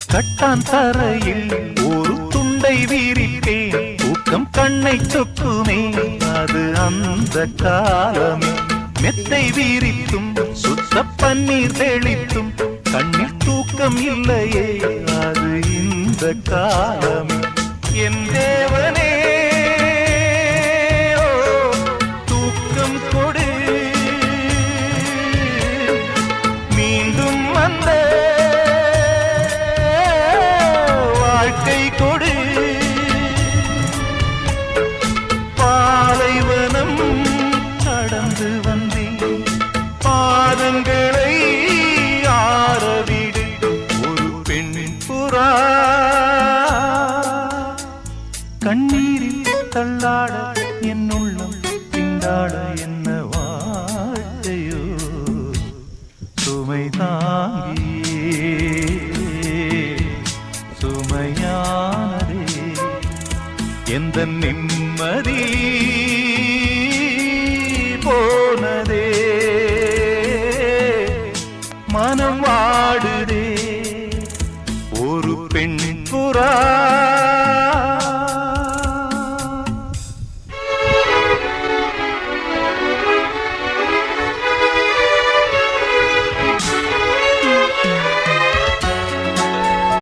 கட்டான் தரையில் ஒரு துண்டை வீரிப்பேன், தூக்கம் கண்ணை சொக்குமே அது அந்த காலமே. மெத்தை வீரித்தும் சுத்த பன்னீர் தெளித்தும் கண்ணில் தூக்கம் இல்லையே அது இந்த காலமே. என் தேவனே தூக்கம் கொடு, மீண்டும் வந்த வாழ்க்கை கொடு. பாலைவனம் கடந்து வந்தேன், பாதங்களை ஆரவிடு. ஒரு பெண்ணின் புறா கண்ணீரில் தள்ளாட என் உள்ளம் திண்டாட என்ன வாழ்க்கையோ சுமை தாங்கியே சுமையானதே எந்த நிம்மதி போனதே. மனம் வாடுதே ஒரு பெண் புறா